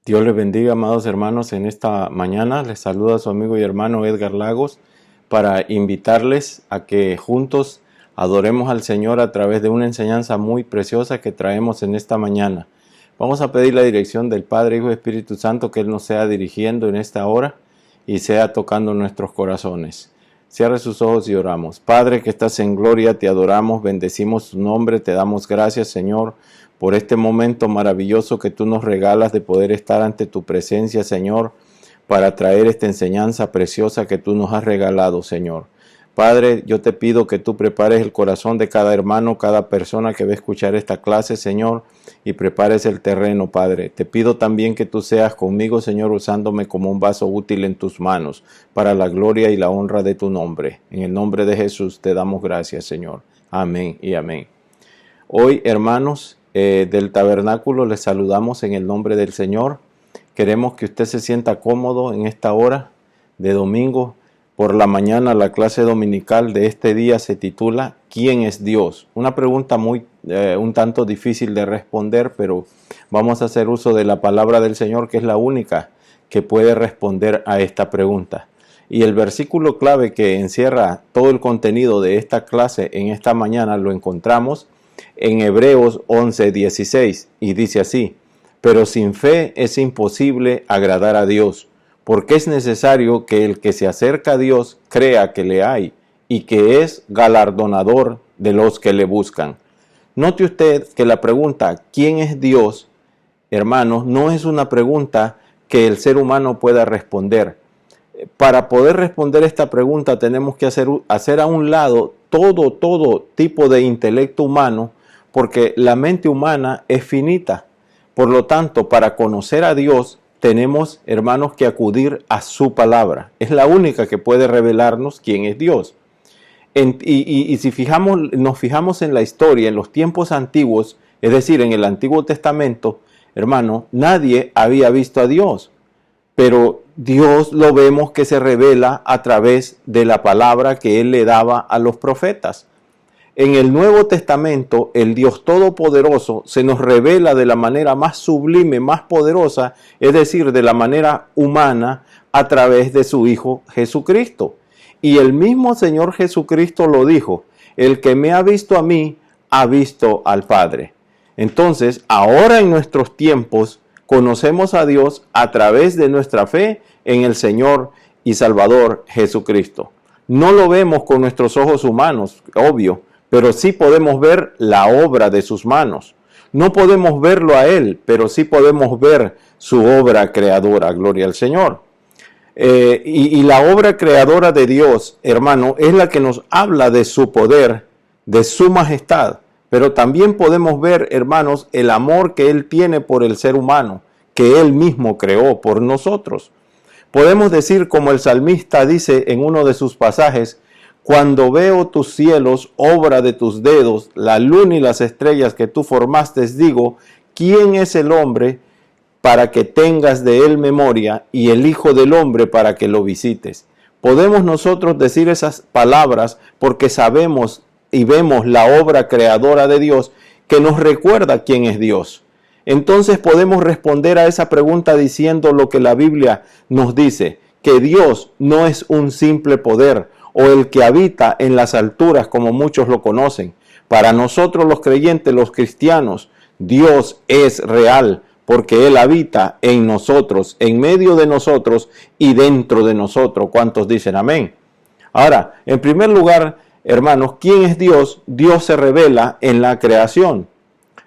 Dios les bendiga, amados hermanos. En esta mañana les saluda su amigo y hermano Edgar Lagos para invitarles a que juntos adoremos al Señor a través de una enseñanza muy preciosa que traemos en esta mañana. Vamos a pedir la dirección del Padre, Hijo y Espíritu Santo, que Él nos sea dirigiendo en esta hora y sea tocando nuestros corazones. Cierre sus ojos y oramos. Padre que estás en gloria, te adoramos, bendecimos tu nombre, te damos gracias, Señor, por este momento maravilloso que tú nos regalas de poder estar ante tu presencia, Señor, para traer esta enseñanza preciosa que tú nos has regalado, Señor. Padre, yo te pido que tú prepares el corazón de cada hermano, cada persona que va a escuchar esta clase, Señor, y prepares el terreno, Padre. Te pido también que tú seas conmigo, Señor, usándome como un vaso útil en tus manos, para la gloria y la honra de tu nombre. En el nombre de Jesús te damos gracias, Señor. Amén y amén. Hoy, hermanos del tabernáculo, les saludamos en el nombre del Señor. Queremos que usted se sienta cómodo en esta hora de domingo. Por la mañana, la clase dominical de este día se titula ¿Quién es Dios? Una pregunta un tanto difícil de responder, pero vamos a hacer uso de la palabra del Señor, que es la única que puede responder a esta pregunta. Y el versículo clave que encierra todo el contenido de esta clase en esta mañana lo encontramos en Hebreos 11:16, y dice así: pero sin fe es imposible agradar a Dios, porque es necesario que el que se acerca a Dios crea que le hay y que es galardonador de los que le buscan. Note usted que la pregunta ¿quién es Dios?, hermanos, no es una pregunta que el ser humano pueda responder. Para poder responder esta pregunta tenemos que hacer a un lado todo tipo de intelecto humano, porque la mente humana es finita. Por lo tanto, para conocer a Dios tenemos, hermanos, que acudir a su palabra. Es la única que puede revelarnos quién es Dios. Y si nos fijamos en la historia, en los tiempos antiguos, es decir, en el Antiguo Testamento, hermano, nadie había visto a Dios. Pero Dios lo vemos que se revela a través de la palabra que Él le daba a los profetas. En el Nuevo Testamento, el Dios Todopoderoso se nos revela de la manera más sublime, más poderosa, es decir, de la manera humana, a través de su Hijo Jesucristo. Y el mismo Señor Jesucristo lo dijo: el que me ha visto a mí, ha visto al Padre. Entonces, ahora en nuestros tiempos, conocemos a Dios a través de nuestra fe en el Señor y Salvador Jesucristo. No lo vemos con nuestros ojos humanos, obvio, pero sí podemos ver la obra de sus manos. No podemos verlo a Él, pero sí podemos ver su obra creadora. Gloria al Señor. Y la obra creadora de Dios, hermano, es la que nos habla de su poder, de su majestad. Pero también podemos ver, hermanos, el amor que Él tiene por el ser humano, que Él mismo creó por nosotros. Podemos decir, como el salmista dice en uno de sus pasajes: cuando veo tus cielos, obra de tus dedos, la luna y las estrellas que tú formaste, digo, ¿quién es el hombre para que tengas de él memoria, y el Hijo del Hombre para que lo visites? Podemos nosotros decir esas palabras porque sabemos y vemos la obra creadora de Dios que nos recuerda quién es Dios. Entonces podemos responder a esa pregunta diciendo lo que la Biblia nos dice: que Dios no es un simple poder o el que habita en las alturas como muchos lo conocen. Para nosotros los creyentes, los cristianos, Dios es real porque Él habita en nosotros, en medio de nosotros y dentro de nosotros. ¿Cuántos dicen amén? Ahora, en primer lugar, hermanos, ¿quién es Dios? Dios se revela en la creación.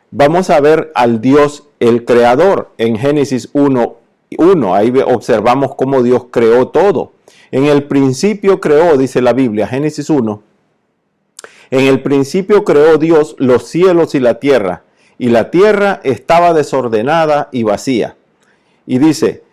Vamos a ver al Dios, el creador, en Génesis 1:1. Ahí observamos cómo Dios creó todo. En el principio creó, dice la Biblia, Génesis 1. En el principio creó Dios los cielos y la tierra estaba desordenada y vacía. Y dice,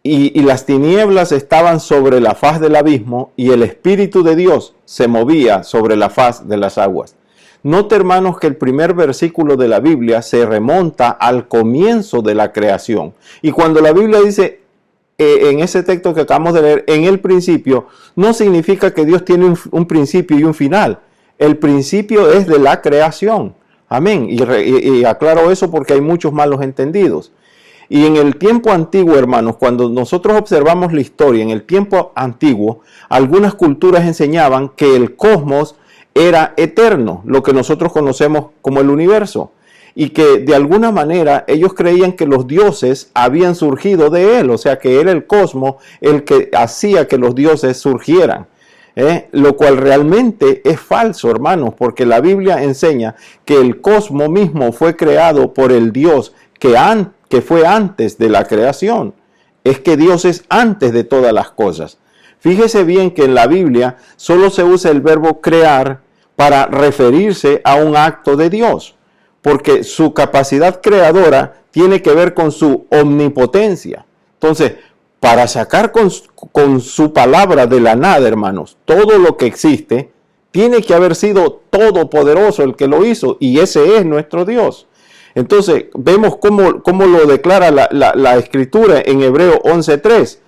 y las tinieblas estaban sobre la faz del abismo, y el Espíritu de Dios se movía sobre la faz de las aguas. Note, hermanos, que el primer versículo de la Biblia se remonta al comienzo de la creación. Y cuando la Biblia dice, en ese texto que acabamos de leer, en el principio, no significa que Dios tiene un principio y un final. El principio es de la creación. Amén. Y aclaro eso porque hay muchos malos entendidos. Y en el tiempo antiguo, hermanos, cuando nosotros observamos la historia, en el tiempo antiguo, algunas culturas enseñaban que el cosmos era eterno, lo que nosotros conocemos como el universo, y que de alguna manera ellos creían que los dioses habían surgido de él, o sea que era el cosmos el que hacía que los dioses surgieran. Lo cual realmente es falso, hermanos, porque la Biblia enseña que el cosmos mismo fue creado por el Dios que fue antes de la creación. Es que Dios es antes de todas las cosas. Fíjese bien que en la Biblia solo se usa el verbo crear para referirse a un acto de Dios, porque su capacidad creadora tiene que ver con su omnipotencia. Entonces, para sacar con su palabra de la nada, hermanos, todo lo que existe, tiene que haber sido todopoderoso el que lo hizo, y ese es nuestro Dios. Entonces, vemos cómo lo declara la Escritura en Hebreo 11:3.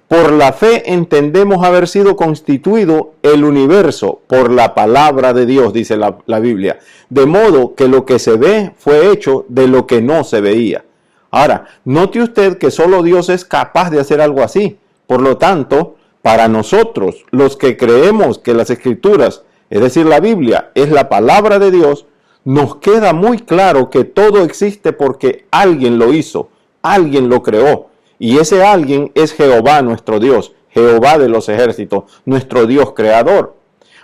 Por la fe entendemos haber sido constituido el universo por la palabra de Dios, dice la Biblia. De modo que lo que se ve fue hecho de lo que no se veía. Ahora, note usted que solo Dios es capaz de hacer algo así. Por lo tanto, para nosotros, los que creemos que las Escrituras, es decir, la Biblia, es la palabra de Dios, nos queda muy claro que todo existe porque alguien lo hizo, alguien lo creó. Y ese alguien es Jehová nuestro Dios, Jehová de los ejércitos, nuestro Dios creador.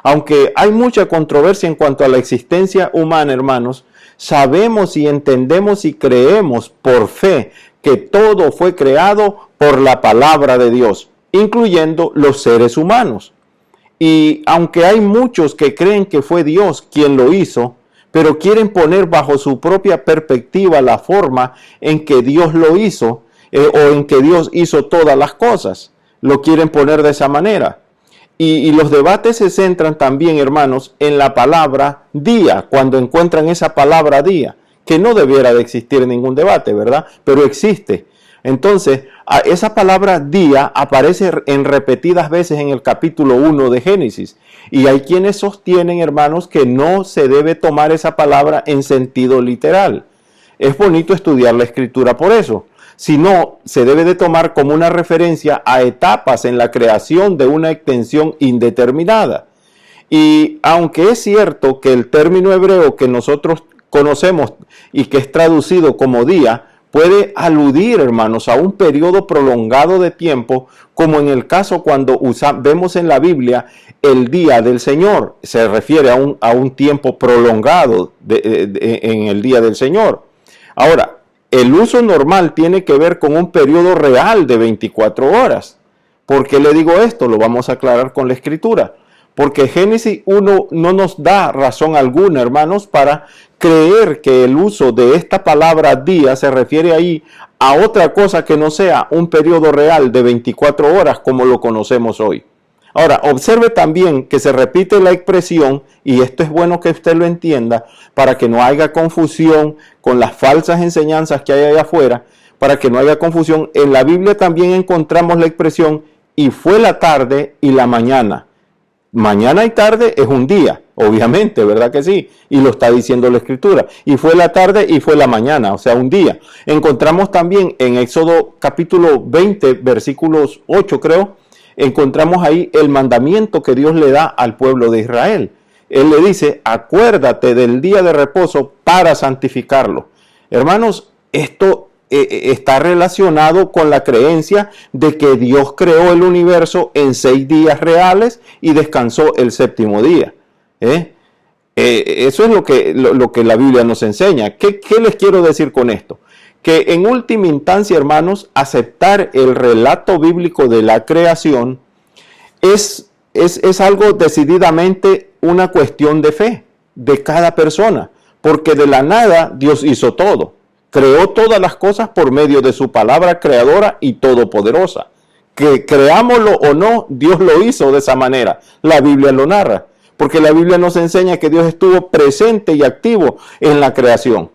Aunque hay mucha controversia en cuanto a la existencia humana, hermanos, sabemos y entendemos y creemos por fe que todo fue creado por la palabra de Dios, incluyendo los seres humanos. Y aunque hay muchos que creen que fue Dios quien lo hizo, pero quieren poner bajo su propia perspectiva la forma en que Dios lo hizo, o en que Dios hizo todas las cosas, lo quieren poner de esa manera. Y los debates se centran también, hermanos, en la palabra día, cuando encuentran esa palabra día, que no debiera de existir ningún debate, ¿verdad? Pero existe. Entonces, esa palabra día aparece en repetidas veces en el capítulo 1 de Génesis. Y hay quienes sostienen, hermanos, que no se debe tomar esa palabra en sentido literal. Es bonito estudiar la Escritura por eso. Sino se debe de tomar como una referencia a etapas en la creación de una extensión indeterminada. Y aunque es cierto que el término hebreo que nosotros conocemos y que es traducido como día, puede aludir, hermanos, a un periodo prolongado de tiempo, como en el caso cuando vemos en la Biblia el día del Señor. Se refiere a un tiempo prolongado en el día del Señor. Ahora, el uso normal tiene que ver con un periodo real de 24 horas. ¿Por qué le digo esto? Lo vamos a aclarar con la Escritura. Porque Génesis 1 no nos da razón alguna, hermanos, para creer que el uso de esta palabra día se refiere ahí a otra cosa que no sea un periodo real de 24 horas como lo conocemos hoy. Ahora, observe también que se repite la expresión, y esto es bueno que usted lo entienda, para que no haya confusión con las falsas enseñanzas que hay allá afuera, para que no haya confusión. En la Biblia también encontramos la expresión, y fue la tarde y la mañana. Mañana y tarde es un día, obviamente, ¿verdad que sí? Y lo está diciendo la Escritura. Y fue la tarde y fue la mañana, o sea, un día. Encontramos también en Éxodo capítulo 20, versículos 8 creo, encontramos ahí el mandamiento que Dios le da al pueblo de Israel. Él le dice, acuérdate del día de reposo para santificarlo. Hermanos, esto está relacionado con la creencia de que Dios creó el universo en 6 días reales y descansó el séptimo día. Eso es lo que la Biblia nos enseña. ¿Qué les quiero decir con esto? Que en última instancia, hermanos, aceptar el relato bíblico de la creación es algo decididamente una cuestión de fe de cada persona, porque de la nada Dios hizo todo, creó todas las cosas por medio de su palabra creadora y todopoderosa. Que creámoslo o no, Dios lo hizo de esa manera. La Biblia lo narra, porque la Biblia nos enseña que Dios estuvo presente y activo en la creación.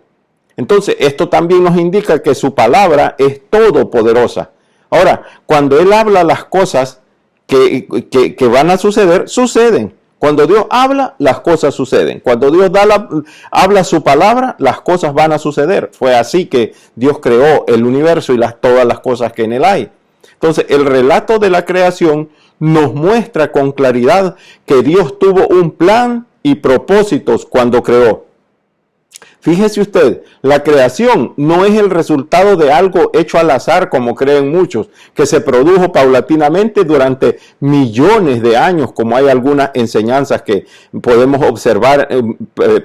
Entonces, esto también nos indica que su palabra es todopoderosa. Ahora, cuando Él habla las cosas que van a suceder, suceden. Cuando Dios habla, las cosas suceden. Cuando Dios habla su palabra, las cosas van a suceder. Fue así que Dios creó el universo y todas las cosas que en él hay. Entonces, el relato de la creación nos muestra con claridad que Dios tuvo un plan y propósitos cuando creó. Fíjese usted, la creación no es el resultado de algo hecho al azar, como creen muchos, que se produjo paulatinamente durante millones de años, como hay algunas enseñanzas que podemos observar,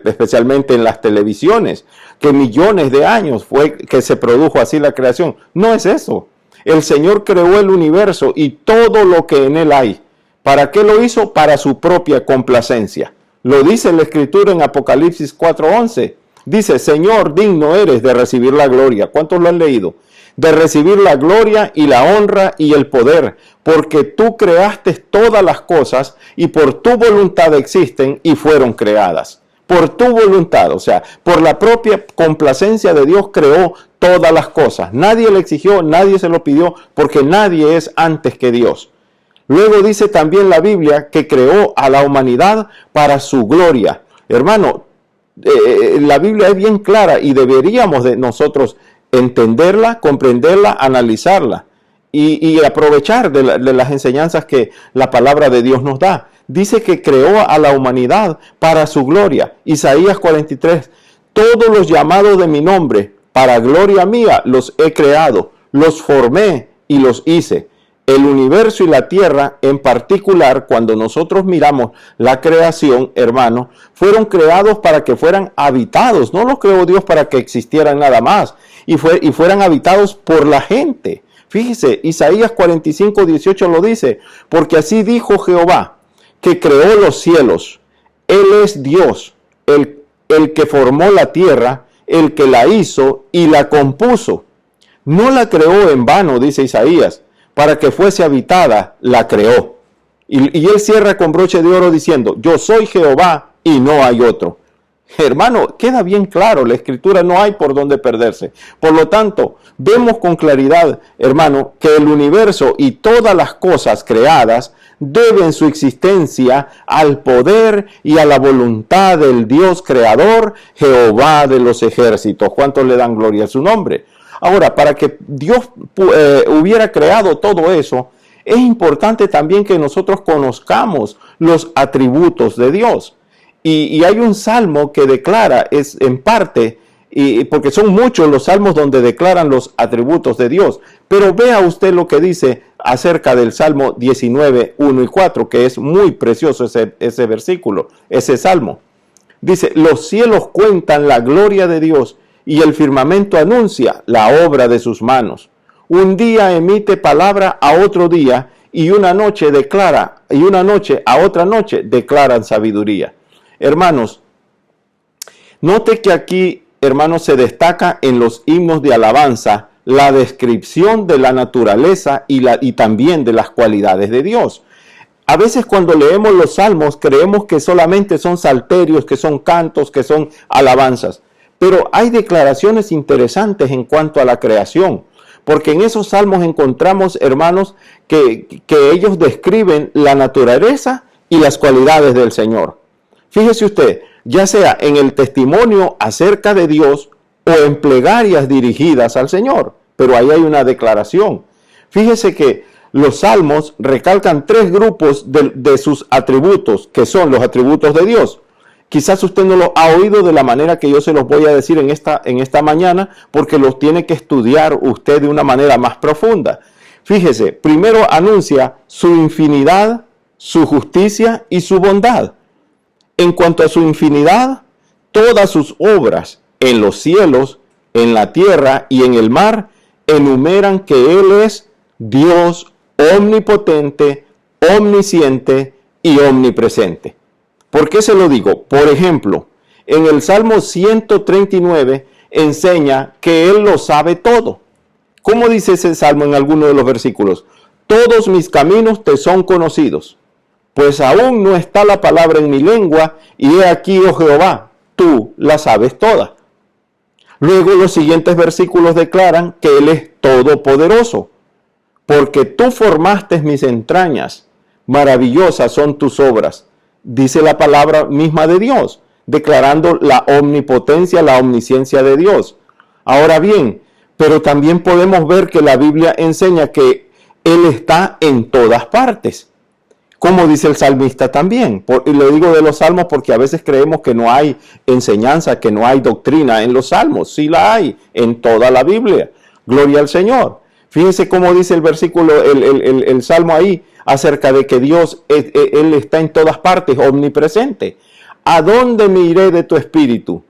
especialmente en las televisiones, que millones de años fue que se produjo así la creación. No es eso. El Señor creó el universo y todo lo que en él hay. ¿Para qué lo hizo? Para su propia complacencia. Lo dice la Escritura en Apocalipsis 4:11. Dice, Señor, digno eres de recibir la gloria. ¿Cuántos lo han leído? De recibir la gloria y la honra y el poder, porque tú creaste todas las cosas y por tu voluntad existen y fueron creadas. Por tu voluntad, o sea, por la propia complacencia de Dios creó todas las cosas. Nadie le exigió, nadie se lo pidió, porque nadie es antes que Dios. Luego dice también la Biblia que creó a la humanidad para su gloria. Hermano, la Biblia es bien clara y deberíamos de nosotros entenderla, comprenderla, analizarla y aprovechar de las enseñanzas que la palabra de Dios nos da. Dice que creó a la humanidad para su gloria. Isaías 43, todos los llamados de mi nombre, para gloria mía, los he creado, los formé y los hice. El universo y la tierra en particular, cuando nosotros miramos la creación, hermano, fueron creados para que fueran habitados. No los creó Dios para que existieran nada más y fueran habitados por la gente. Fíjese, Isaías 45:18 lo dice, porque así dijo Jehová, que creó los cielos. Él es Dios, el que formó la tierra, el que la hizo y la compuso. No la creó en vano, dice Isaías. Para que fuese habitada, la creó. Y él cierra con broche de oro diciendo, yo soy Jehová y no hay otro. Hermano, queda bien claro, la Escritura no hay por dónde perderse. Por lo tanto, vemos con claridad, hermano, que el universo y todas las cosas creadas deben su existencia al poder y a la voluntad del Dios creador, Jehová de los ejércitos. ¿Cuántos le dan gloria a su nombre? Ahora, para que Dios hubiera creado todo eso, es importante también que nosotros conozcamos los atributos de Dios. Y hay un salmo que declara, es en parte, porque son muchos los salmos donde declaran los atributos de Dios. Pero vea usted lo que dice acerca del Salmo 19, 1 y 4, que es muy precioso ese versículo, ese salmo. Dice, los cielos cuentan la gloria de Dios, y el firmamento anuncia la obra de sus manos. Un día emite palabra a otro día, y una noche a otra noche declaran sabiduría. Hermanos, note que aquí, hermanos, se destaca en los himnos de alabanza la descripción de la naturaleza y también de las cualidades de Dios. A veces cuando leemos los salmos creemos que solamente son salterios, que son cantos, que son alabanzas. Pero hay declaraciones interesantes en cuanto a la creación, porque en esos salmos encontramos, hermanos, que ellos describen la naturaleza y las cualidades del Señor. Fíjese usted, ya sea en el testimonio acerca de Dios o en plegarias dirigidas al Señor, pero ahí hay una declaración. Fíjese que los salmos recalcan tres grupos de sus atributos, que son los atributos de Dios. Quizás usted no lo ha oído de la manera que yo se los voy a decir en esta mañana, porque los tiene que estudiar usted de una manera más profunda. Fíjese, primero anuncia su infinidad, su justicia y su bondad. En cuanto a su infinidad, todas sus obras en los cielos, en la tierra y en el mar enumeran que Él es Dios omnipotente, omnisciente y omnipresente. ¿Por qué se lo digo? Por ejemplo, en el Salmo 139 enseña que Él lo sabe todo. ¿Cómo dice ese Salmo en alguno de los versículos? Todos mis caminos te son conocidos, pues aún no está la palabra en mi lengua, y he aquí, oh Jehová, tú la sabes toda. Luego los siguientes versículos declaran que Él es todopoderoso, porque tú formaste mis entrañas, maravillosas son tus obras. dice la palabra misma de Dios, declarando la omnipotencia, la omnisciencia de Dios. Ahora bien, pero también podemos ver que la Biblia enseña que Él está en todas partes, como dice el salmista también. Y le digo de los salmos porque a veces creemos que no hay enseñanza, que no hay doctrina en los salmos. Sí la hay en toda la Biblia. Gloria al Señor. Fíjense cómo dice el versículo, el salmo ahí, acerca de que Dios, Él está en todas partes, omnipresente. ¿A dónde me iré de tu espíritu?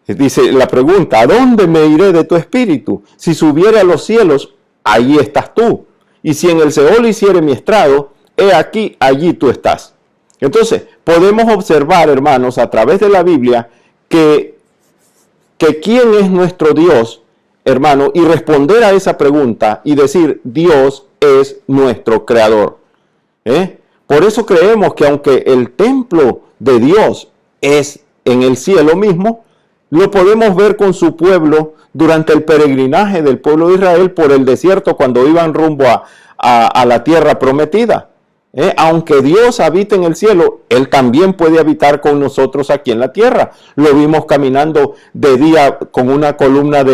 Dice la pregunta, ¿a dónde me iré de tu espíritu? Si subiere a los cielos, allí estás tú. Y si en el Seol hiciere mi estrado, he aquí, allí tú estás. Entonces, podemos observar, hermanos, a través de la Biblia, que quién es nuestro Dios, hermano, y responder a esa pregunta y decir, Dios es nuestro creador. Por eso creemos que aunque el templo de Dios es en el cielo mismo, lo podemos ver con su pueblo durante el peregrinaje del pueblo de Israel por el desierto cuando iban rumbo a la tierra prometida. Aunque Dios habita en el cielo, Él también puede habitar con nosotros aquí en la tierra. Lo vimos caminando de día con una columna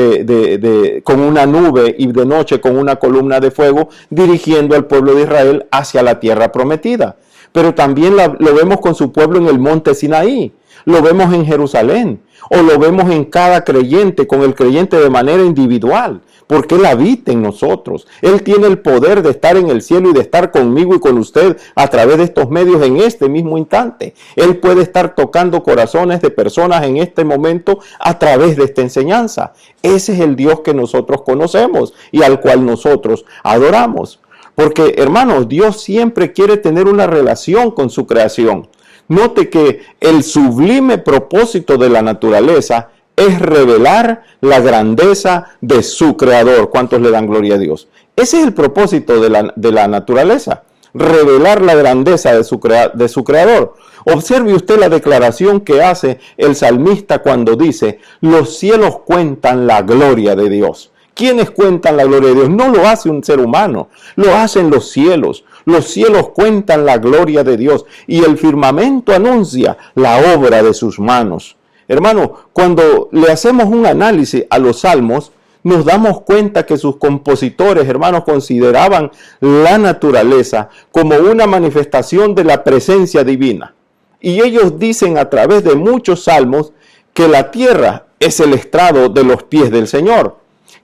con una nube y de noche con una columna de fuego dirigiendo al pueblo de Israel hacia la tierra prometida. Pero también lo vemos con su pueblo en el monte Sinaí. Lo vemos en Jerusalén, o lo vemos en cada creyente, con el creyente de manera individual, porque Él habita en nosotros. Él tiene el poder de estar en el cielo y de estar conmigo y con usted a través de estos medios en este mismo instante. Él puede estar tocando corazones de personas en este momento a través de esta enseñanza. Ese es el Dios que nosotros conocemos y al cual nosotros adoramos. Porque, hermanos, Dios siempre quiere tener una relación con su creación. Note que el sublime propósito de la naturaleza es revelar la grandeza de su creador. ¿Cuántos le dan gloria a Dios? Ese es el propósito de la naturaleza, revelar la grandeza de su creador. Observe usted la declaración que hace el salmista cuando dice, los cielos cuentan la gloria de Dios. ¿Quiénes cuentan la gloria de Dios? No lo hace un ser humano, lo hacen los cielos. Los cielos cuentan la gloria de Dios y el firmamento anuncia la obra de sus manos. Hermano, cuando le hacemos un análisis a los salmos, nos damos cuenta que sus compositores, hermanos, consideraban la naturaleza como una manifestación de la presencia divina. Y ellos dicen a través de muchos salmos que la tierra es el estrado de los pies del Señor,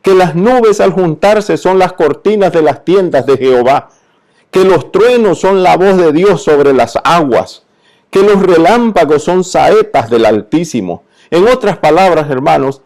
que las nubes al juntarse son las cortinas de las tiendas de Jehová, que los truenos son la voz de Dios sobre las aguas, que los relámpagos son saetas del Altísimo. En otras palabras, hermanos,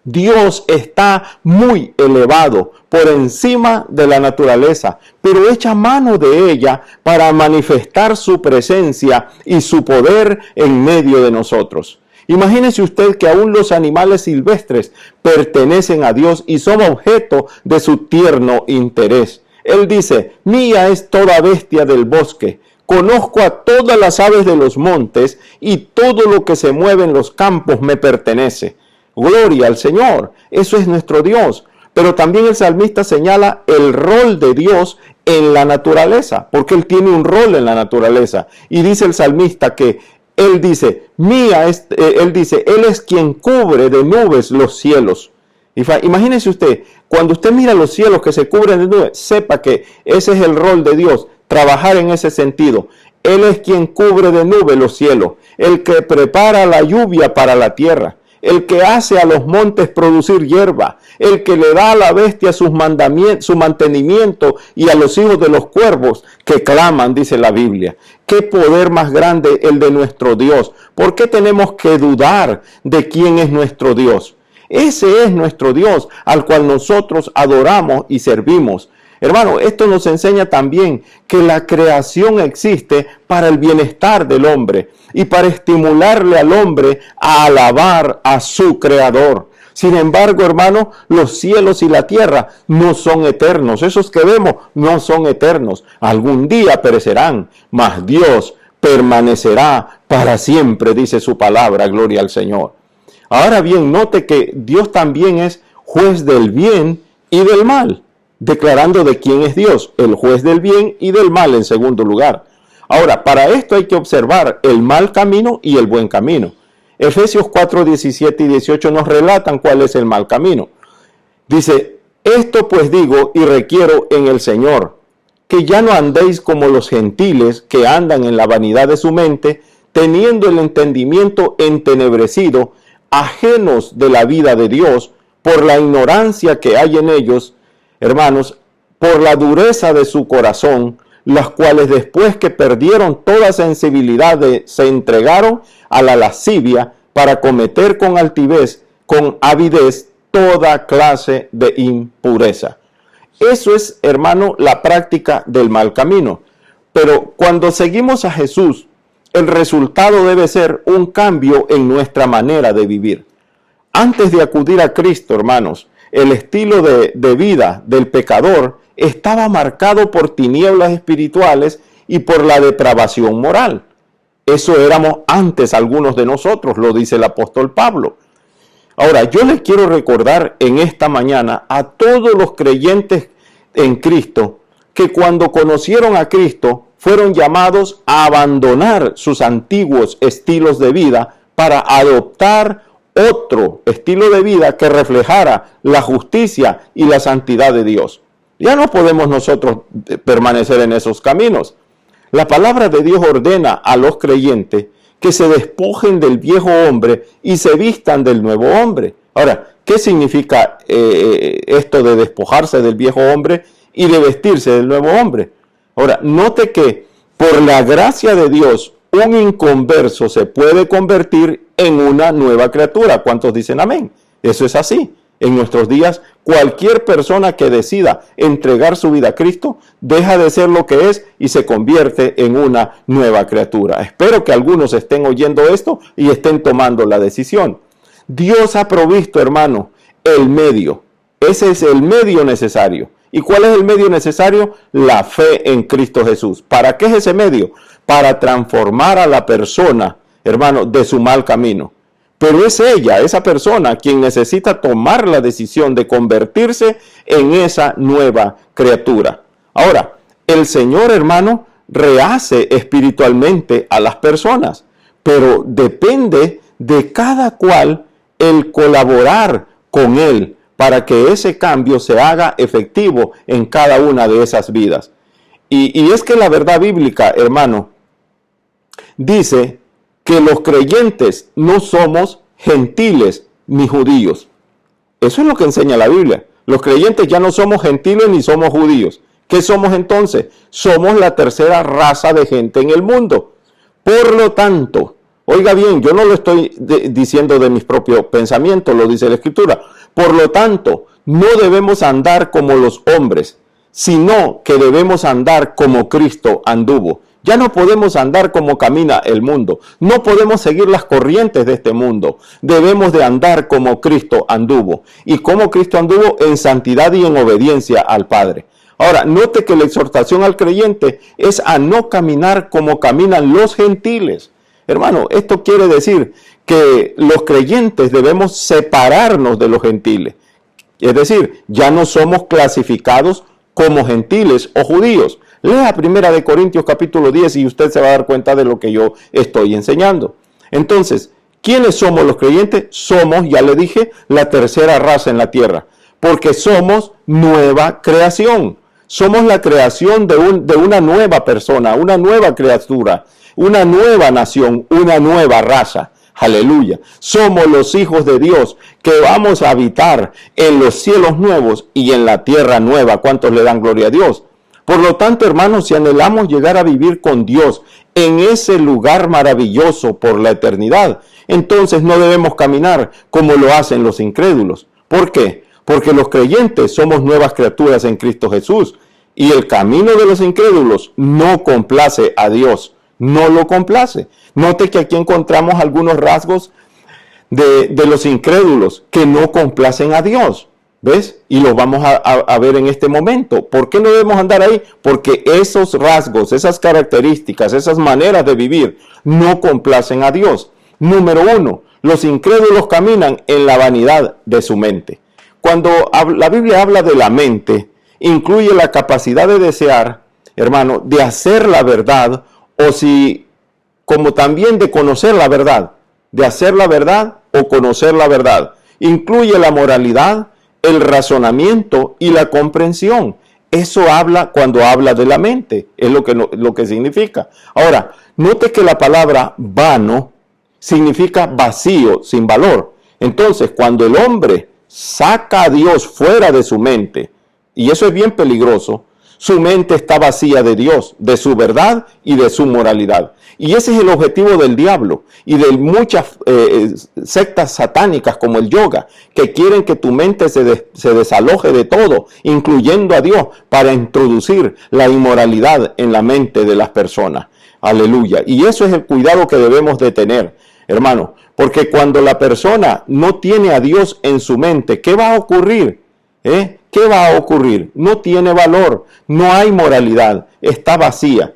Dios está muy elevado por encima de la naturaleza, pero echa mano de ella para manifestar su presencia y su poder en medio de nosotros. Imagínese usted que aún los animales silvestres pertenecen a Dios y son objeto de su tierno interés. Él dice, mía es toda bestia del bosque, conozco a todas las aves de los montes y todo lo que se mueve en los campos me pertenece. Gloria al Señor, eso es nuestro Dios. Pero también el salmista señala el rol de Dios en la naturaleza, porque Él tiene un rol en la naturaleza. Y dice el salmista que Él dice, Él es quien cubre de nubes los cielos. Imagínese usted, cuando usted mira los cielos que se cubren de nubes, sepa que ese es el rol de Dios, trabajar en ese sentido. Él es quien cubre de nubes los cielos, el que prepara la lluvia para la tierra, el que hace a los montes producir hierba, el que le da a la bestia su mantenimiento y a los hijos de los cuervos que claman, dice la Biblia. ¿Qué poder más grande el de nuestro Dios? ¿Por qué tenemos que dudar de quién es nuestro Dios? Ese es nuestro Dios al cual nosotros adoramos y servimos. Hermano, esto nos enseña también que la creación existe para el bienestar del hombre y para estimularle al hombre a alabar a su creador. Sin embargo, hermano, los cielos y la tierra no son eternos. Esos que vemos no son eternos. Algún día perecerán, mas Dios permanecerá para siempre, dice su palabra, gloria al Señor. Ahora bien, note que Dios también es juez del bien y del mal, declarando de quién es Dios, el juez del bien y del mal en segundo lugar. Ahora, para esto hay que observar el mal camino y el buen camino. Efesios 4, 17 y 18 nos relatan cuál es el mal camino. Dice, esto pues digo y requiero en el Señor, que ya no andéis como los gentiles que andan en la vanidad de su mente, teniendo el entendimiento entenebrecido, ajenos de la vida de Dios, por la ignorancia que hay en ellos, hermanos, por la dureza de su corazón, las cuales después que perdieron toda sensibilidad se entregaron a la lascivia para cometer con altivez, con avidez, toda clase de impureza. Eso es, hermano, la práctica del mal camino. Pero cuando seguimos a Jesús, el resultado debe ser un cambio en nuestra manera de vivir. Antes de acudir a Cristo, hermanos, el estilo de vida del pecador estaba marcado por tinieblas espirituales y por la depravación moral. Eso éramos antes algunos de nosotros, lo dice el apóstol Pablo. Ahora, yo les quiero recordar en esta mañana a todos los creyentes en Cristo que cuando conocieron a Cristo fueron llamados a abandonar sus antiguos estilos de vida para adoptar otro estilo de vida que reflejara la justicia y la santidad de Dios. Ya no podemos nosotros permanecer en esos caminos. La palabra de Dios ordena a los creyentes que se despojen del viejo hombre y se vistan del nuevo hombre. Ahora, ¿qué significa esto de despojarse del viejo hombre y de vestirse del nuevo hombre? Ahora, note que por la gracia de Dios, un inconverso se puede convertir en una nueva criatura. ¿Cuántos dicen amén? Eso es así. En nuestros días, cualquier persona que decida entregar su vida a Cristo deja de ser lo que es y se convierte en una nueva criatura. Espero que algunos estén oyendo esto y estén tomando la decisión. Dios ha provisto, hermano, el medio. Ese es el medio necesario. ¿Y cuál es el medio necesario? La fe en Cristo Jesús. ¿Para qué es ese medio? Para transformar a la persona, hermano, de su mal camino. Pero es ella, esa persona, quien necesita tomar la decisión de convertirse en esa nueva criatura. Ahora, el Señor, hermano, rehace espiritualmente a las personas, pero depende de cada cual el colaborar con Él para que ese cambio se haga efectivo en cada una de esas vidas. Y es que la verdad bíblica, hermano, dice que los creyentes no somos gentiles ni judíos. Eso es lo que enseña la Biblia. Los creyentes ya no somos gentiles ni somos judíos. ¿Qué somos entonces? Somos la tercera raza de gente en el mundo. Por lo tanto, oiga bien, yo no lo estoy diciendo de mis propios pensamientos, lo dice la Escritura. Por lo tanto, no debemos andar como los hombres, sino que debemos andar como Cristo anduvo. Ya no podemos andar como camina el mundo. No podemos seguir las corrientes de este mundo. Debemos de andar como Cristo anduvo. ¿Y como Cristo anduvo? En santidad y en obediencia al Padre. Ahora, note que la exhortación al creyente es a no caminar como caminan los gentiles. Hermano, esto quiere decir que los creyentes debemos separarnos de los gentiles. Es decir, ya no somos clasificados como gentiles o judíos. Lea 1 Corintios capítulo 10 y usted se va a dar cuenta de lo que yo estoy enseñando. Entonces, ¿quiénes somos los creyentes? Somos, ya le dije, la tercera raza en la tierra, porque somos nueva creación. Somos la creación de una nueva persona, una nueva criatura, una nueva nación, una nueva raza. Aleluya. Somos los hijos de Dios que vamos a habitar en los cielos nuevos y en la tierra nueva. ¿Cuántos le dan gloria a Dios? Por lo tanto, hermanos, si anhelamos llegar a vivir con Dios en ese lugar maravilloso por la eternidad, entonces no debemos caminar como lo hacen los incrédulos. ¿Por qué? Porque los creyentes somos nuevas criaturas en Cristo Jesús y el camino de los incrédulos no complace a Dios, no lo complace. Note que aquí encontramos algunos rasgos de los incrédulos que no complacen a Dios. ¿Ves? Y lo vamos a ver en este momento. ¿Por qué no debemos andar ahí? Porque esos rasgos, esas características, esas maneras de vivir no complacen a Dios. Número 1, los incrédulos caminan en la vanidad de su mente. Cuando la Biblia habla de la mente, incluye la capacidad de desear, hermano, de hacer la verdad o si como también de conocer la verdad, de hacer la verdad o conocer la verdad. Incluye la moralidad, el razonamiento y la comprensión. Eso habla cuando habla de la mente, es lo que significa. Ahora, note que la palabra vano significa vacío, sin valor. Entonces, cuando el hombre saca a Dios fuera de su mente, y eso es bien peligroso, su mente está vacía de Dios, de su verdad y de su moralidad. Y ese es el objetivo del diablo y de muchas sectas satánicas como el yoga, que quieren que tu mente se desaloje de todo, incluyendo a Dios, para introducir la inmoralidad en la mente de las personas. Aleluya. Y eso es el cuidado que debemos de tener, hermano, porque cuando la persona no tiene a Dios en su mente, ¿qué va a ocurrir? ¿Qué va a ocurrir? No tiene valor, no hay moralidad, está vacía.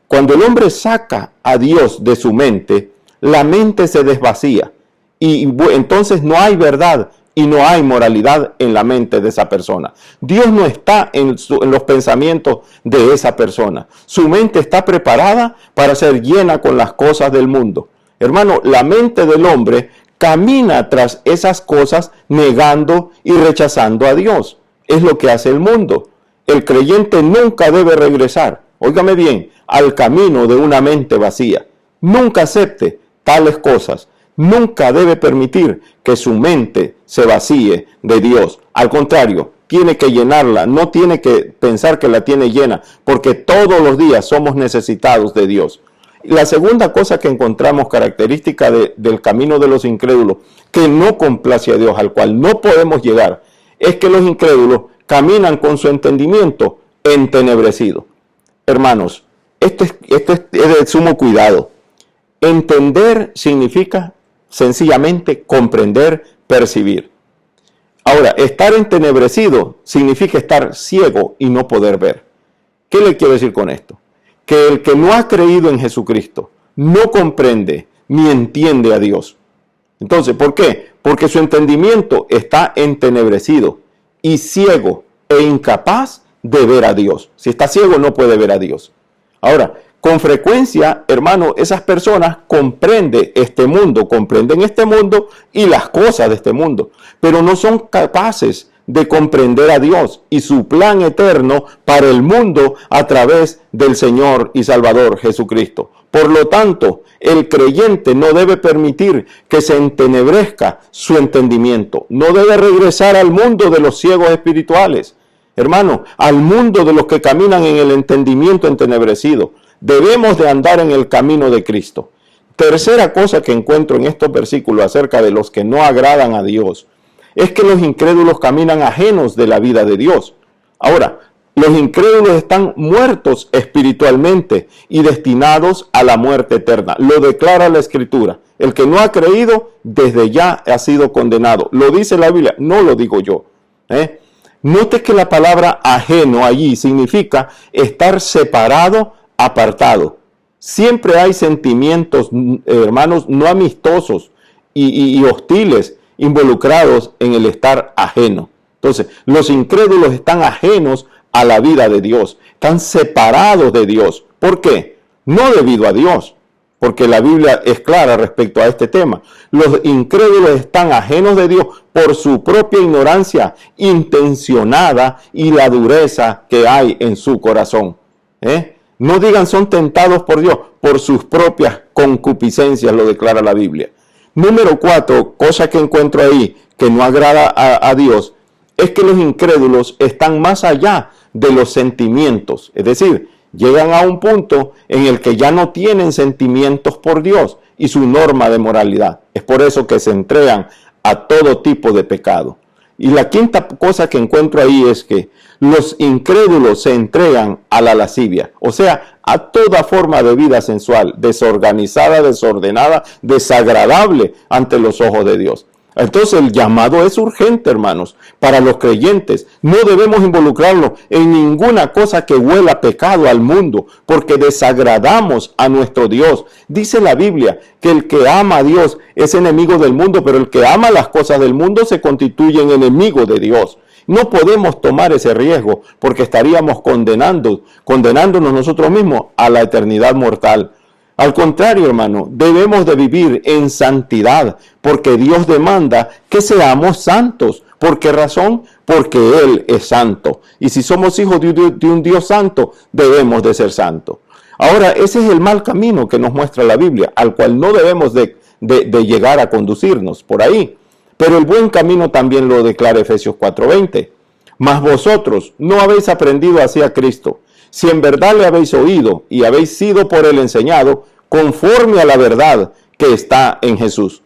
Cuando el hombre saca a Dios de su mente, la mente se desvacía y entonces no hay verdad y no hay moralidad en la mente de esa persona. Dios no está en los pensamientos de esa persona. Su mente está preparada para ser llena con las cosas del mundo. Hermano, la mente del hombre camina tras esas cosas negando y rechazando a Dios. Es lo que hace el mundo. El creyente nunca debe regresar, óigame bien, al camino de una mente vacía. Nunca acepte tales cosas. Nunca debe permitir que su mente se vacíe de Dios. Al contrario, tiene que llenarla. No tiene que pensar que la tiene llena, porque todos los días somos necesitados de Dios. La segunda cosa que encontramos característica del camino de los incrédulos, que no complace a Dios, al cual no podemos llegar, es que los incrédulos caminan con su entendimiento entenebrecido. Hermanos, esto es de sumo cuidado. Entender significa sencillamente comprender, percibir. Ahora, estar entenebrecido significa estar ciego y no poder ver. ¿Qué le quiero decir con esto? Que el que no ha creído en Jesucristo no comprende ni entiende a Dios. Entonces, ¿por qué? Porque su entendimiento está entenebrecido y ciego e incapaz de ver a Dios. Si está ciego, no puede ver a Dios. Ahora, con frecuencia, hermano, esas personas comprenden este mundo y las cosas de este mundo, pero no son capaces de comprender a Dios y su plan eterno para el mundo a través del Señor y Salvador Jesucristo. Por lo tanto, el creyente no debe permitir que se entenebrezca su entendimiento. No debe regresar al mundo de los ciegos espirituales, hermano, al mundo de los que caminan en el entendimiento entenebrecido. Debemos de andar en el camino de Cristo. Tercera cosa que encuentro en estos versículos acerca de los que no agradan a Dios, es que los incrédulos caminan ajenos de la vida de Dios. Ahora, los incrédulos están muertos espiritualmente y destinados a la muerte eterna. Lo declara la Escritura. El que no ha creído, desde ya ha sido condenado. Lo dice la Biblia, no lo digo yo. Note que la palabra ajeno allí significa estar separado, apartado. Siempre hay sentimientos, hermanos, no amistosos y hostiles involucrados en el estar ajeno. Entonces, los incrédulos están ajenos a la vida de Dios, están separados de Dios. ¿Por qué? No debido a Dios, porque la Biblia es clara respecto a este tema. Los incrédulos están ajenos de Dios por su propia ignorancia intencionada y la dureza que hay en su corazón. No digan son tentados por Dios, por sus propias concupiscencias, lo declara la Biblia. Número 4, cosa que encuentro ahí que no agrada a Dios, es que los incrédulos están más allá de los sentimientos. Es decir, llegan a un punto en el que ya no tienen sentimientos por Dios y su norma de moralidad. Es por eso que se entregan a todo tipo de pecado. Y la quinta cosa que encuentro ahí es que los incrédulos se entregan a la lascivia, o sea, a toda forma de vida sensual, desorganizada, desordenada, desagradable ante los ojos de Dios. Entonces el llamado es urgente, hermanos, para los creyentes. No debemos involucrarnos en ninguna cosa que huela pecado al mundo, porque desagradamos a nuestro Dios. Dice la Biblia que el que ama a Dios es enemigo del mundo, pero el que ama las cosas del mundo se constituye en enemigo de Dios. No podemos tomar ese riesgo porque estaríamos condenándonos nosotros mismos a la eternidad mortal. Al contrario, hermano, debemos de vivir en santidad porque Dios demanda que seamos santos. ¿Por qué razón? Porque Él es santo. Y si somos hijos de un Dios santo, debemos de ser santos. Ahora, ese es el mal camino que nos muestra la Biblia, al cual no debemos de llegar a conducirnos por ahí. Pero el buen camino también lo declara Efesios 4:20. Mas vosotros no habéis aprendido así a Cristo, si en verdad le habéis oído y habéis sido por él enseñado, conforme a la verdad que está en Jesús.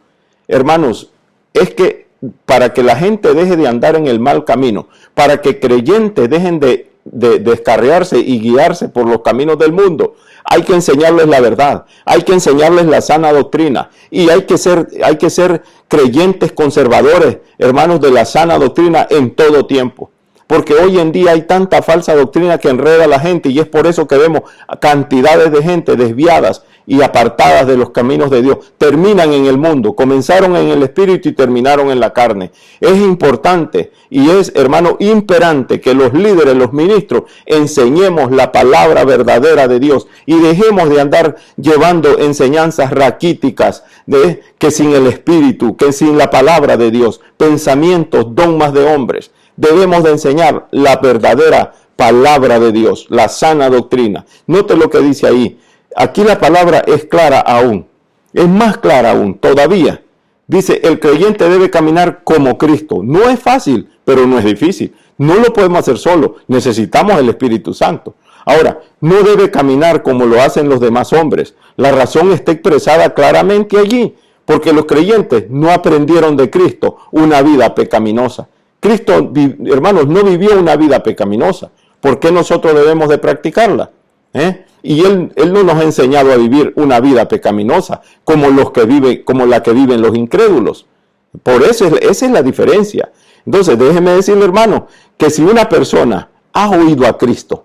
Hermanos, es que para que la gente deje de andar en el mal camino, para que creyentes dejen de descarriarse y guiarse por los caminos del mundo, hay que enseñarles la verdad, hay que enseñarles la sana doctrina y hay que ser creyentes conservadores, hermanos, de la sana doctrina en todo tiempo. Porque hoy en día hay tanta falsa doctrina que enreda a la gente y es por eso que vemos cantidades de gente desviadas y apartadas de los caminos de Dios. Terminan en el mundo, comenzaron en el espíritu y terminaron en la carne. Es importante y es, hermano, imperante que los líderes, los ministros, enseñemos la palabra verdadera de Dios y dejemos de andar llevando enseñanzas raquíticas que sin el espíritu, que sin la palabra de Dios, pensamientos, dogmas de hombres. Debemos de enseñar la verdadera palabra de Dios, la sana doctrina. Note lo que dice ahí. Aquí la palabra es clara aún. Es más clara aún, todavía. Dice, el creyente debe caminar como Cristo. No es fácil, pero no es difícil. No lo podemos hacer solo. Necesitamos el Espíritu Santo. Ahora, no debe caminar como lo hacen los demás hombres. La razón está expresada claramente allí, porque los creyentes no aprendieron de Cristo una vida pecaminosa. Cristo, hermanos, no vivió una vida pecaminosa. ¿Por qué nosotros debemos de practicarla? Y él no nos ha enseñado a vivir una vida pecaminosa como la que viven los incrédulos. Por eso, esa es la diferencia. Entonces, déjeme decirle, hermano, que si una persona ha oído a Cristo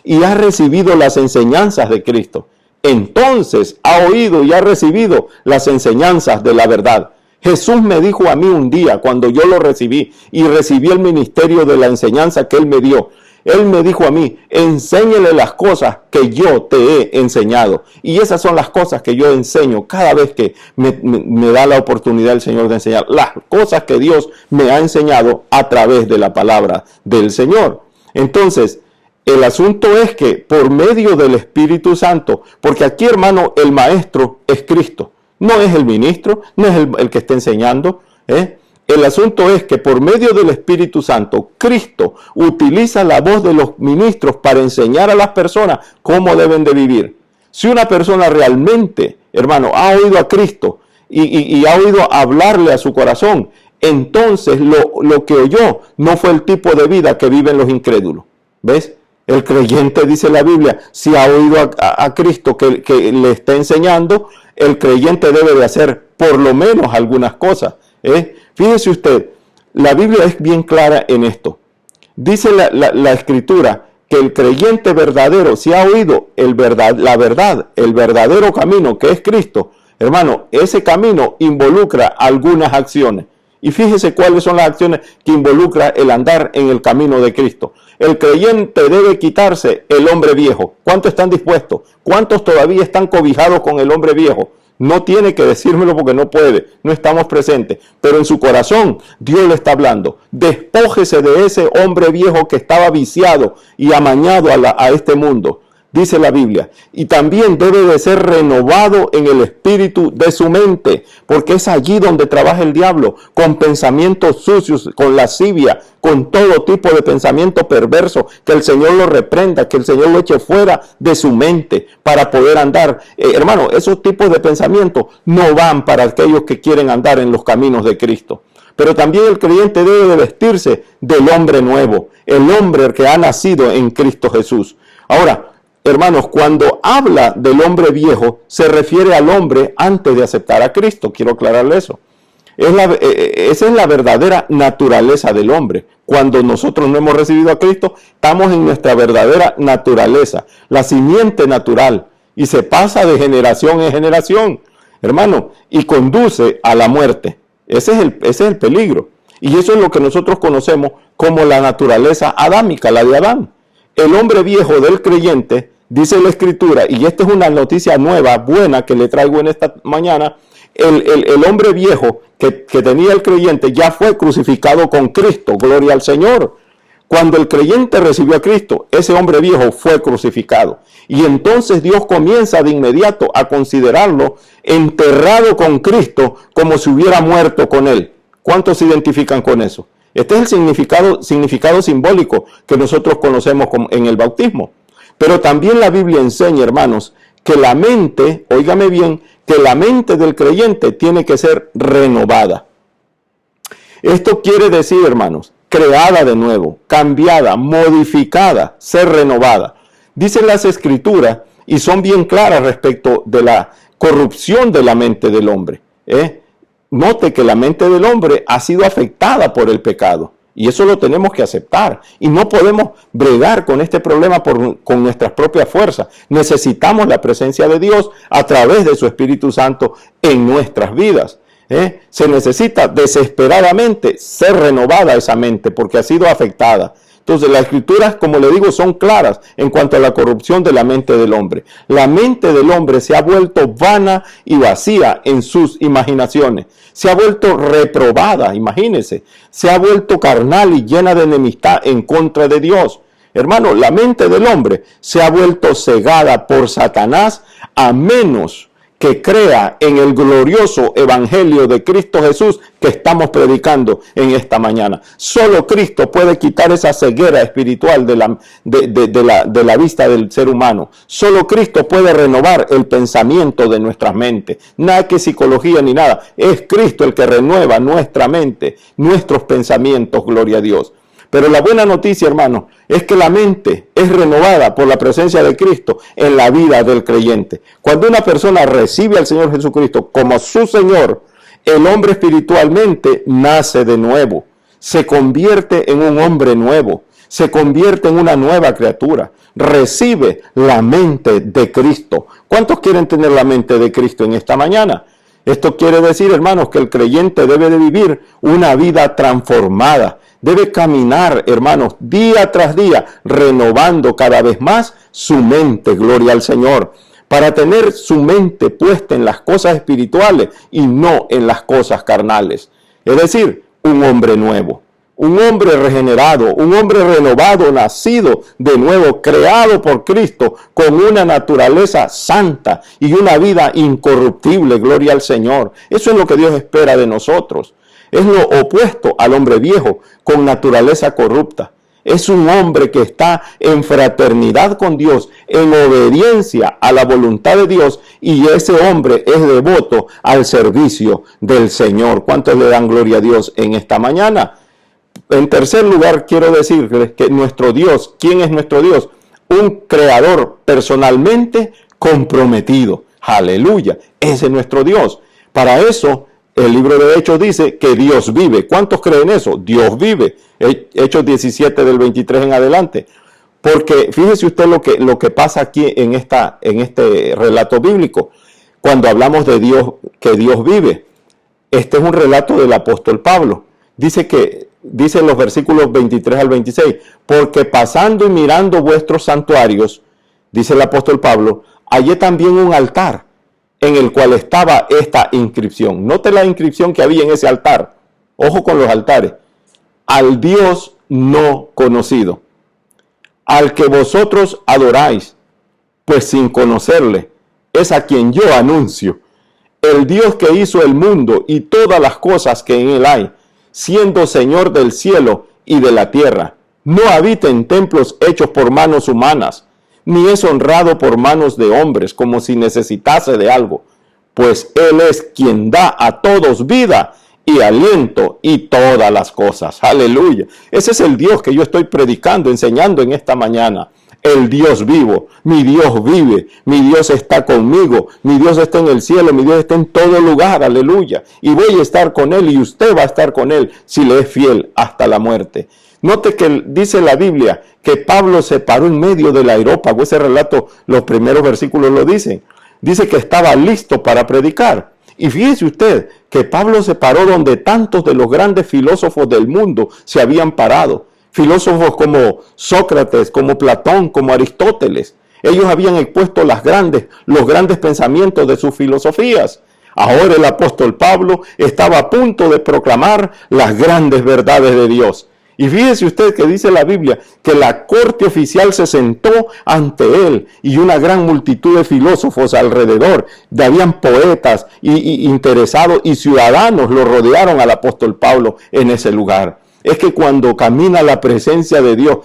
y ha recibido las enseñanzas de Cristo, entonces ha oído y ha recibido las enseñanzas de la verdad. Jesús me dijo a mí un día, cuando yo lo recibí y recibí el ministerio de la enseñanza que Él me dio, Él me dijo a mí, enséñale las cosas que yo te he enseñado. Y esas son las cosas que yo enseño cada vez que me da la oportunidad el Señor de enseñar. Las cosas que Dios me ha enseñado a través de la palabra del Señor. Entonces, el asunto es que por medio del Espíritu Santo, porque aquí, hermano, el maestro es Cristo. No es el ministro, no es el que está enseñando. El asunto es que por medio del Espíritu Santo, Cristo utiliza la voz de los ministros para enseñar a las personas cómo deben de vivir. Si una persona realmente, hermano, ha oído a Cristo y ha oído hablarle a su corazón, entonces lo que oyó no fue el tipo de vida que viven los incrédulos. ¿Ves? El creyente, dice la Biblia, si ha oído a Cristo que le está enseñando, el creyente debe de hacer por lo menos algunas cosas. Fíjese usted, la Biblia es bien clara en esto. Dice la Escritura que el creyente verdadero, si ha oído el verdadero camino que es Cristo, hermano, ese camino involucra algunas acciones. Y fíjese cuáles son las acciones que involucra el andar en el camino de Cristo. El creyente debe quitarse el hombre viejo. ¿Cuántos están dispuestos? ¿Cuántos todavía están cobijados con el hombre viejo? No tiene que decírmelo porque no puede, no estamos presentes. Pero en su corazón Dios le está hablando. Despójese de ese hombre viejo que estaba viciado y amañado a este mundo. Dice la Biblia, y también debe de ser renovado en el espíritu de su mente, porque es allí donde trabaja el diablo, con pensamientos sucios, con lascivia, con todo tipo de pensamiento perverso, que el Señor lo reprenda, que el Señor lo eche fuera de su mente para poder andar. Hermano, esos tipos de pensamientos no van para aquellos que quieren andar en los caminos de Cristo. Pero también el creyente debe de vestirse del hombre nuevo, el hombre que ha nacido en Cristo Jesús. Ahora, hermanos, cuando habla del hombre viejo, se refiere al hombre antes de aceptar a Cristo. Quiero aclararle eso. Esa es la verdadera naturaleza del hombre. Cuando nosotros no hemos recibido a Cristo, estamos en nuestra verdadera naturaleza, la simiente natural, y se pasa de generación en generación, hermano, y conduce a la muerte. Ese es el peligro. Y eso es lo que nosotros conocemos como la naturaleza adámica, la de Adán. El hombre viejo del creyente, dice la Escritura, y esta es una noticia nueva, buena, que le traigo en esta mañana, el hombre viejo que tenía el creyente ya fue crucificado con Cristo, gloria al Señor. Cuando el creyente recibió a Cristo, ese hombre viejo fue crucificado. Y entonces Dios comienza de inmediato a considerarlo enterrado con Cristo como si hubiera muerto con él. ¿Cuántos se identifican con eso? Este es el significado simbólico que nosotros conocemos en el bautismo. Pero también la Biblia enseña, hermanos, que la mente, óigame bien, que la mente del creyente tiene que ser renovada. Esto quiere decir, hermanos, creada de nuevo, cambiada, modificada, ser renovada. Dicen las Escrituras, y son bien claras respecto de la corrupción de la mente del hombre. Note que la mente del hombre ha sido afectada por el pecado. Y eso lo tenemos que aceptar. Y no podemos bregar con este problema con nuestras propias fuerzas. Necesitamos la presencia de Dios a través de su Espíritu Santo en nuestras vidas. Se necesita desesperadamente ser renovada esa mente porque ha sido afectada. Entonces las Escrituras, como le digo, son claras en cuanto a la corrupción de la mente del hombre. La mente del hombre se ha vuelto vana y vacía en sus imaginaciones. Se ha vuelto reprobada, imagínense. Se ha vuelto carnal y llena de enemistad en contra de Dios. Hermano, la mente del hombre se ha vuelto cegada por Satanás a menos que crea en el glorioso evangelio de Cristo Jesús que estamos predicando en esta mañana. Solo Cristo puede quitar esa ceguera espiritual de la vista del ser humano. Solo Cristo puede renovar el pensamiento de nuestras mentes. Nada que psicología ni nada. Es Cristo el que renueva nuestra mente, nuestros pensamientos, gloria a Dios. Pero la buena noticia, hermano, es que la mente es renovada por la presencia de Cristo en la vida del creyente. Cuando una persona recibe al Señor Jesucristo como su Señor, el hombre espiritualmente nace de nuevo, se convierte en un hombre nuevo, se convierte en una nueva criatura, recibe la mente de Cristo. ¿Cuántos quieren tener la mente de Cristo en esta mañana? Esto quiere decir, hermanos, que el creyente debe de vivir una vida transformada. Debe caminar, hermanos, día tras día, renovando cada vez más su mente, gloria al Señor, para tener su mente puesta en las cosas espirituales y no en las cosas carnales. Es decir, un hombre nuevo, un hombre regenerado, un hombre renovado, nacido de nuevo, creado por Cristo, con una naturaleza santa y una vida incorruptible, gloria al Señor. Eso es lo que Dios espera de nosotros. Es lo opuesto al hombre viejo con naturaleza corrupta. Es un hombre que está en fraternidad con Dios, en obediencia a la voluntad de Dios, y ese hombre es devoto al servicio del Señor. ¿Cuántos le dan gloria a Dios en esta mañana? En tercer lugar, quiero decirles que nuestro Dios, ¿quién es nuestro Dios? Un creador personalmente comprometido. Aleluya, ese es nuestro Dios. Para eso, el libro de Hechos dice que Dios vive. ¿Cuántos creen eso? Dios vive. Hechos 17 del 23 en adelante. Porque fíjese usted lo que pasa aquí en este relato bíblico. Cuando hablamos de Dios, que Dios vive. Este es un relato del apóstol Pablo. Dice en los versículos 23 al 26, porque pasando y mirando vuestros santuarios, dice el apóstol Pablo, hallé también un altar en el cual estaba esta inscripción. Note la inscripción que había en ese altar. Ojo con los altares. Al Dios no conocido, al que vosotros adoráis, pues sin conocerle, es a quien yo anuncio. El Dios que hizo el mundo y todas las cosas que en él hay, siendo Señor del cielo y de la tierra, no habita en templos hechos por manos humanas, ni es honrado por manos de hombres como si necesitase de algo, pues Él es quien da a todos vida y aliento y todas las cosas. Aleluya. Ese es el Dios que yo estoy predicando, enseñando en esta mañana. El Dios vivo, mi Dios vive, mi Dios está conmigo, mi Dios está en el cielo, mi Dios está en todo lugar, aleluya. Y voy a estar con Él y usted va a estar con Él si le es fiel hasta la muerte. Note que dice la Biblia que Pablo se paró en medio del areópago. Ese relato, los primeros versículos lo dicen. Dice que estaba listo para predicar. Y fíjese usted que Pablo se paró donde tantos de los grandes filósofos del mundo se habían parado. Filósofos como Sócrates, como Platón, como Aristóteles. Ellos habían expuesto los grandes pensamientos de sus filosofías. Ahora el apóstol Pablo estaba a punto de proclamar las grandes verdades de Dios. Y fíjese usted que dice la Biblia que la corte oficial se sentó ante él y una gran multitud de filósofos alrededor. Habían poetas y interesados y ciudadanos lo rodearon al apóstol Pablo en ese lugar. Es que cuando camina la presencia de Dios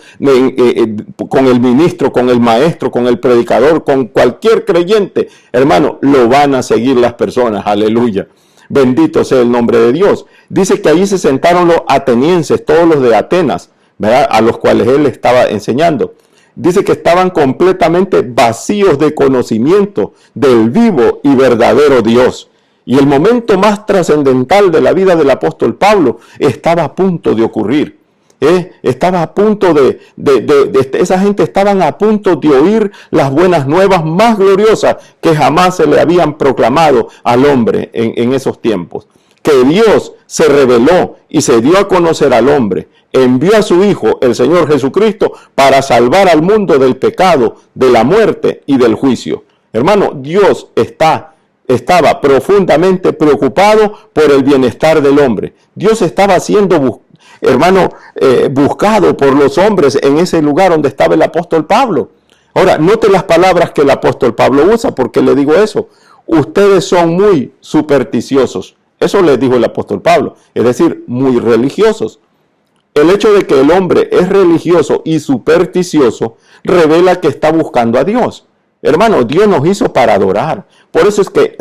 con el ministro, con el maestro, con el predicador, con cualquier creyente, hermano, lo van a seguir las personas. Aleluya. Bendito sea el nombre de Dios. Dice que allí se sentaron los atenienses, todos los de Atenas, ¿verdad?, a los cuales él estaba enseñando. Dice que estaban completamente vacíos de conocimiento del vivo y verdadero Dios. Y el momento más trascendental de la vida del apóstol Pablo estaba a punto de ocurrir. Estaba a punto esa gente estaban a punto de oír las buenas nuevas más gloriosas que jamás se le habían proclamado al hombre en esos tiempos. Que Dios se reveló y se dio a conocer al hombre. Envió a su Hijo, el Señor Jesucristo, para salvar al mundo del pecado, de la muerte y del juicio. Hermano, Dios estaba profundamente preocupado por el bienestar del hombre. Dios estaba siendo buscado por los hombres en ese lugar donde estaba el apóstol Pablo. Ahora, note las palabras que el apóstol Pablo usa. ¿Por qué le digo eso? Ustedes son muy supersticiosos. Eso le dijo el apóstol Pablo, es decir, muy religiosos. El hecho de que el hombre es religioso y supersticioso revela que está buscando a Dios. Hermano, Dios nos hizo para adorar. Por eso es que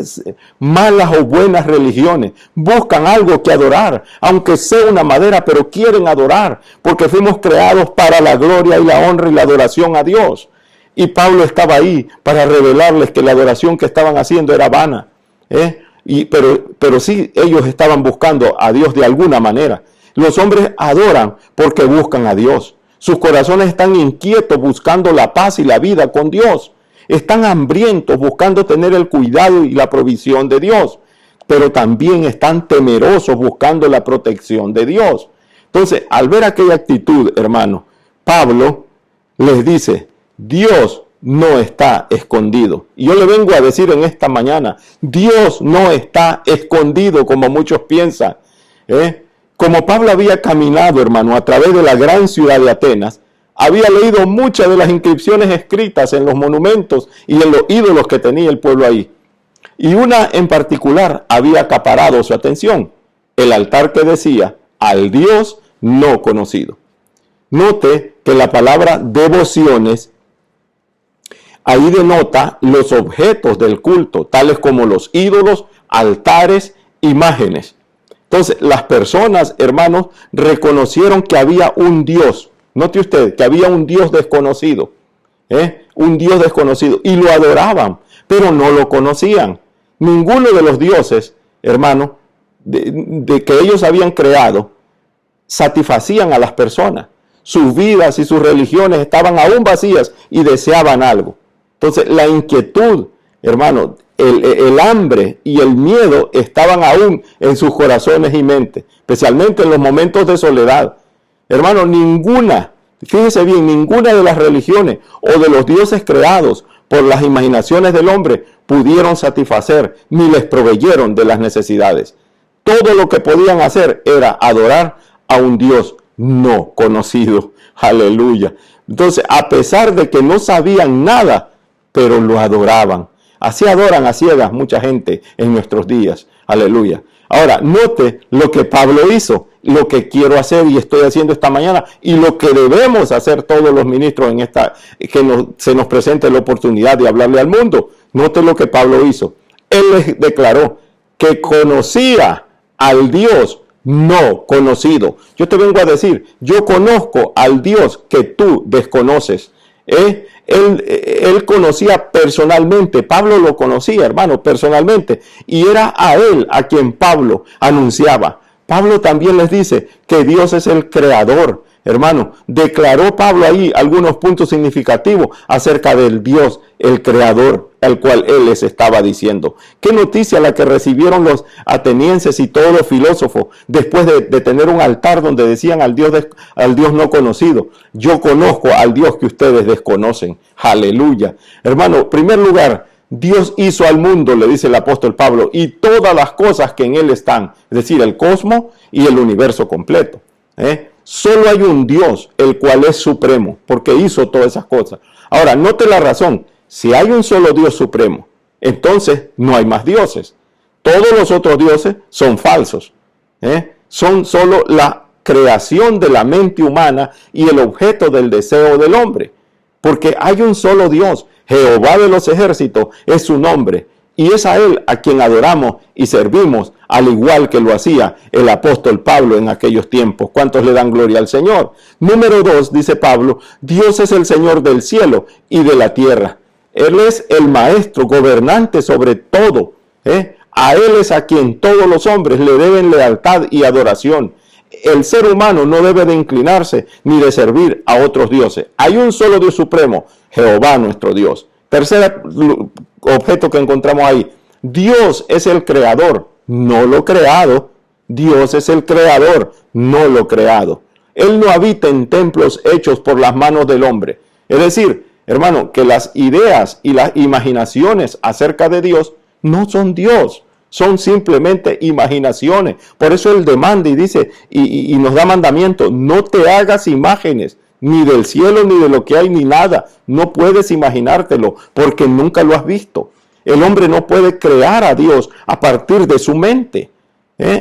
malas o buenas religiones buscan algo que adorar, aunque sea una madera, pero quieren adorar, porque fuimos creados para la gloria y la honra y la adoración a Dios. Y Pablo estaba ahí para revelarles que la adoración que estaban haciendo era vana. Pero sí, ellos estaban buscando a Dios de alguna manera. Los hombres adoran porque buscan a Dios. Sus corazones están inquietos buscando la paz y la vida con Dios. Están hambrientos buscando tener el cuidado y la provisión de Dios, pero también están temerosos buscando la protección de Dios. Entonces, al ver aquella actitud, hermano, Pablo les dice, Dios no está escondido. Y yo le vengo a decir en esta mañana, Dios no está escondido como muchos piensan. Como Pablo había caminado, hermano, a través de la gran ciudad de Atenas, había leído muchas de las inscripciones escritas en los monumentos y en los ídolos que tenía el pueblo ahí. Y una en particular había acaparado su atención, el altar que decía, al Dios no conocido. Note que la palabra devociones ahí denota los objetos del culto, tales como los ídolos, altares, imágenes. Entonces, las personas, hermanos, reconocieron que había un Dios. Note usted que había un Dios desconocido, un Dios desconocido, y lo adoraban, pero no lo conocían. Ninguno de los dioses, hermano, de que ellos habían creado, satisfacían a las personas. Sus vidas y sus religiones estaban aún vacías y deseaban algo. Entonces, la inquietud, hermano, el hambre y el miedo estaban aún en sus corazones y mentes, especialmente en los momentos de soledad. Hermano, fíjese bien, ninguna de las religiones o de los dioses creados por las imaginaciones del hombre pudieron satisfacer ni les proveyeron de las necesidades. Todo lo que podían hacer era adorar a un Dios no conocido. Aleluya. Entonces, a pesar de que no sabían nada, pero lo adoraban. Así adoran a ciegas mucha gente en nuestros días. Aleluya. Ahora, note lo que Pablo hizo, lo que quiero hacer y estoy haciendo esta mañana y lo que debemos hacer todos los ministros se nos presente la oportunidad de hablarle al mundo. Note lo que Pablo hizo. Él les declaró que conocía al Dios no conocido. Yo te vengo a decir, yo conozco al Dios que tú desconoces. Él conocía personalmente, Pablo lo conocía, hermano, personalmente, y era a él a quien Pablo anunciaba. Pablo también les dice que Dios es el creador, Hermano, declaró Pablo ahí algunos puntos significativos acerca del Dios, el Creador, al cual él les estaba diciendo. Qué noticia la que recibieron los atenienses y todos los filósofos después de tener un altar donde decían al Dios no conocido: yo conozco al Dios que ustedes desconocen. Aleluya. Hermano, en primer lugar, Dios hizo al mundo, le dice el apóstol Pablo, y todas las cosas que en él están, es decir, el cosmos y el universo completo. Solo hay un Dios, el cual es supremo, porque hizo todas esas cosas. Ahora, note la razón. Si hay un solo Dios supremo, entonces no hay más dioses. Todos los otros dioses son falsos. Son solo la creación de la mente humana y el objeto del deseo del hombre. Porque hay un solo Dios. Jehová de los ejércitos es su nombre. Y es a él a quien adoramos y servimos, al igual que lo hacía el apóstol Pablo en aquellos tiempos. ¿Cuántos le dan gloria al Señor? Número 2, dice Pablo, Dios es el Señor del cielo y de la tierra. Él es el maestro, gobernante sobre todo. A él es a quien todos los hombres le deben lealtad y adoración. El ser humano no debe de inclinarse ni de servir a otros dioses. Hay un solo Dios supremo, Jehová nuestro Dios. Tercer objeto que encontramos ahí. Dios es el creador, no lo creado. Dios es el creador, no lo creado. Él no habita en templos hechos por las manos del hombre. Es decir, hermano, que las ideas y las imaginaciones acerca de Dios no son Dios. Son simplemente imaginaciones. Por eso Él demanda y dice y nos da mandamiento: no te hagas imágenes, ni del cielo, ni de lo que hay, ni nada. No puedes imaginártelo, porque nunca lo has visto. El hombre no puede crear a Dios a partir de su mente.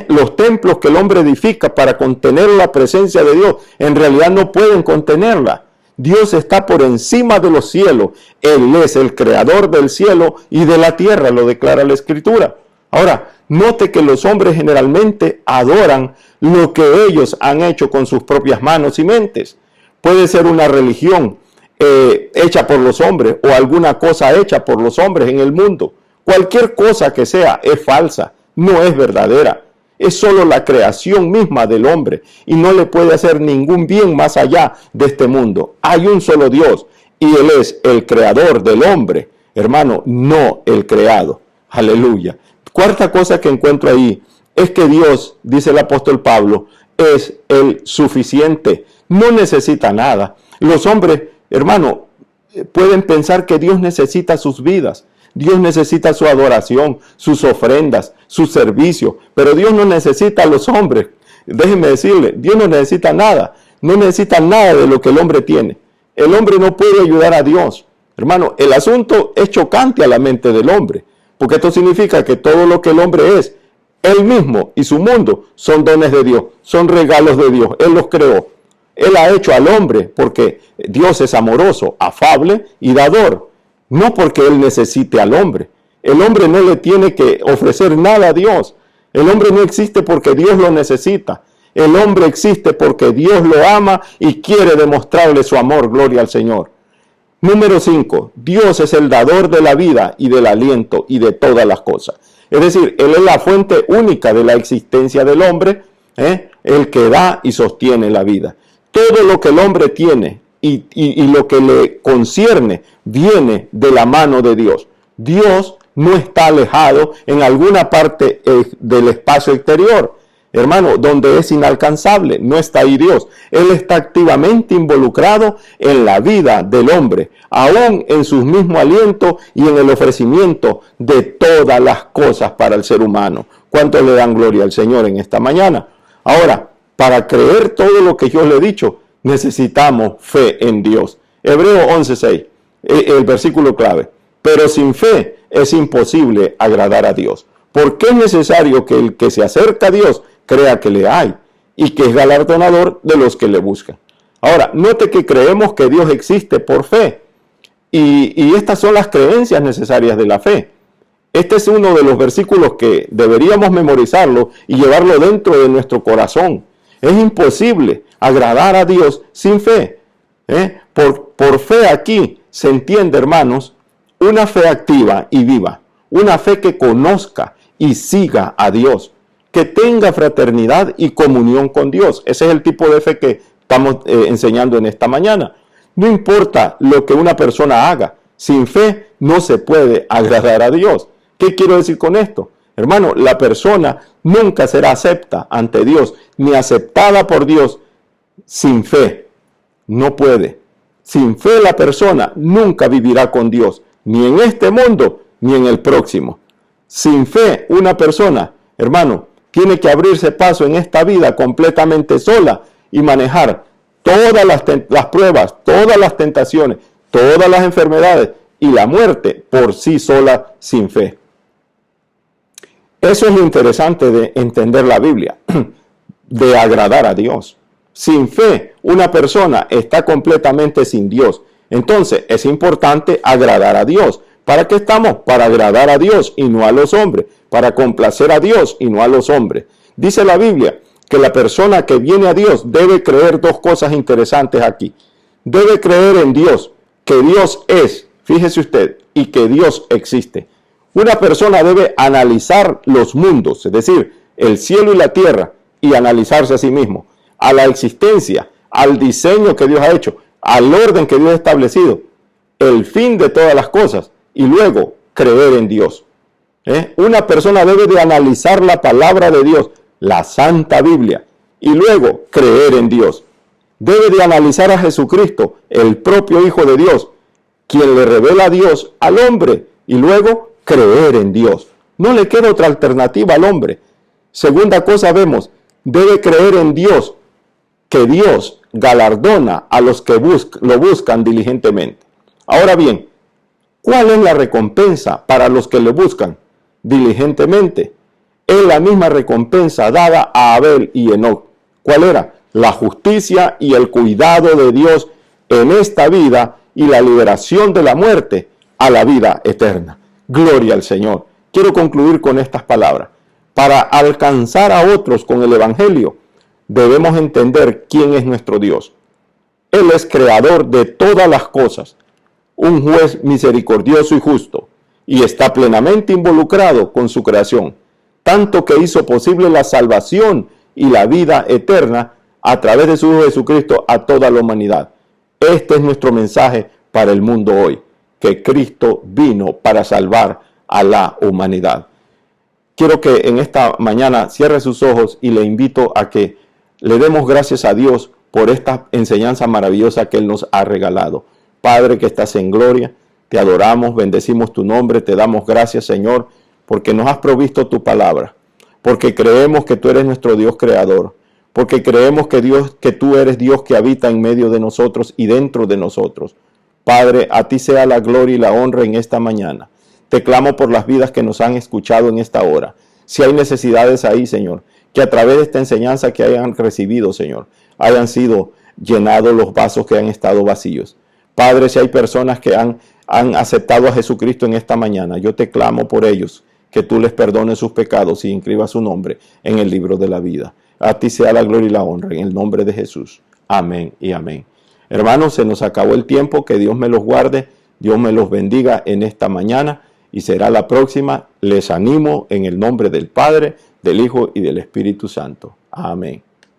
Los templos que el hombre edifica para contener la presencia de Dios, en realidad no pueden contenerla. Dios está por encima de los cielos. Él es el creador del cielo y de la tierra, lo declara la Escritura. Ahora, note que los hombres generalmente adoran lo que ellos han hecho con sus propias manos y mentes. Puede ser una religión hecha por los hombres o alguna cosa hecha por los hombres en el mundo. Cualquier cosa que sea es falsa, no es verdadera. Es solo la creación misma del hombre y no le puede hacer ningún bien más allá de este mundo. Hay un solo Dios y Él es el creador del hombre, hermano, no el creado. Aleluya. Cuarta cosa que encuentro ahí es que Dios, dice el apóstol Pablo, es el suficiente. No necesita nada. Los hombres, hermano, pueden pensar que Dios necesita sus vidas. Dios necesita su adoración, sus ofrendas, su servicio. Pero Dios no necesita a los hombres. Déjenme decirle, Dios no necesita nada. No necesita nada de lo que el hombre tiene. El hombre no puede ayudar a Dios. Hermano, el asunto es chocante a la mente del hombre. Porque esto significa que todo lo que el hombre es, él mismo y su mundo, son dones de Dios, son regalos de Dios. Él los creó. Él ha hecho al hombre porque Dios es amoroso, afable y dador. No porque Él necesite al hombre. El hombre no le tiene que ofrecer nada a Dios. El hombre no existe porque Dios lo necesita. El hombre existe porque Dios lo ama y quiere demostrarle su amor. Gloria al Señor. Número 5. Dios es el dador de la vida y del aliento y de todas las cosas. Es decir, Él es la fuente única de la existencia del hombre, el que da y sostiene la vida. Todo lo que el hombre tiene y lo que le concierne viene de la mano de Dios. Dios no está alejado en alguna parte del espacio exterior, hermano, donde es inalcanzable. No está ahí Dios. Él está activamente involucrado en la vida del hombre, aún en sus mismos alientos y en el ofrecimiento de todas las cosas para el ser humano. ¿Cuántos le dan gloria al Señor en esta mañana? Ahora, para creer todo lo que yo le he dicho, necesitamos fe en Dios. Hebreo 11:6, el versículo clave. Pero sin fe es imposible agradar a Dios. Porque es necesario que el que se acerca a Dios crea que le hay y que es galardonador de los que le buscan. Ahora, note que creemos que Dios existe por fe. Y estas son las creencias necesarias de la fe. Este es uno de los versículos que deberíamos memorizarlo y llevarlo dentro de nuestro corazón. Es imposible agradar a Dios sin fe. Por fe aquí se entiende, hermanos, una fe activa y viva. Una fe que conozca y siga a Dios. Que tenga fraternidad y comunión con Dios. Ese es el tipo de fe que estamos enseñando en esta mañana. No importa lo que una persona haga, sin fe no se puede agradar a Dios. ¿Qué quiero decir con esto? Hermano, la persona nunca será acepta ante Dios, ni aceptada por Dios sin fe. No puede. Sin fe la persona nunca vivirá con Dios, ni en este mundo, ni en el próximo. Sin fe una persona, hermano, tiene que abrirse paso en esta vida completamente sola y manejar todas las pruebas, todas las tentaciones, todas las enfermedades y la muerte por sí sola sin fe. Eso es lo interesante de entender la Biblia, de agradar a Dios. Sin fe, una persona está completamente sin Dios. Entonces, es importante agradar a Dios. ¿Para qué estamos? Para agradar a Dios y no a los hombres. Para complacer a Dios y no a los hombres. Dice la Biblia que la persona que viene a Dios debe creer dos cosas interesantes aquí. Debe creer en Dios, que Dios es, fíjese usted, y que Dios existe. Una persona debe analizar los mundos, es decir, el cielo y la tierra, y analizarse a sí mismo, a la existencia, al diseño que Dios ha hecho, al orden que Dios ha establecido, el fin de todas las cosas, y luego creer en Dios. Una persona debe de analizar la palabra de Dios, la Santa Biblia, y luego creer en Dios. Debe de analizar a Jesucristo, el propio Hijo de Dios, quien le revela a Dios al hombre, y luego creer en Dios. No le queda otra alternativa al hombre. Segunda cosa vemos, debe creer en Dios, que Dios galardona a los que lo buscan diligentemente. Ahora bien, ¿cuál es la recompensa para los que lo buscan diligentemente? Es la misma recompensa dada a Abel y Enoc. ¿Cuál era? La justicia y el cuidado de Dios en esta vida y la liberación de la muerte a la vida eterna. Gloria al Señor. Quiero concluir con estas palabras. Para alcanzar a otros con el Evangelio, debemos entender quién es nuestro Dios. Él es creador de todas las cosas, un juez misericordioso y justo, y está plenamente involucrado con su creación, tanto que hizo posible la salvación y la vida eterna a través de su Hijo Jesucristo a toda la humanidad. Este es nuestro mensaje para el mundo hoy, que Cristo vino para salvar a la humanidad. Quiero que en esta mañana cierre sus ojos y le invito a que le demos gracias a Dios por esta enseñanza maravillosa que Él nos ha regalado. Padre que estás en gloria, te adoramos, bendecimos tu nombre, te damos gracias, Señor, porque nos has provisto tu palabra, porque creemos que tú eres nuestro Dios creador, porque creemos que tú eres Dios que habita en medio de nosotros y dentro de nosotros. Padre, a ti sea la gloria y la honra en esta mañana. Te clamo por las vidas que nos han escuchado en esta hora. Si hay necesidades ahí, Señor, que a través de esta enseñanza que hayan recibido, Señor, hayan sido llenados los vasos que han estado vacíos. Padre, si hay personas que han aceptado a Jesucristo en esta mañana, yo te clamo por ellos, que tú les perdones sus pecados y inscribas su nombre en el libro de la vida. A ti sea la gloria y la honra, en el nombre de Jesús. Amén y amén. Hermanos, se nos acabó el tiempo, que Dios me los guarde, Dios me los bendiga en esta mañana y será la próxima. Les animo en el nombre del Padre, del Hijo y del Espíritu Santo. Amén.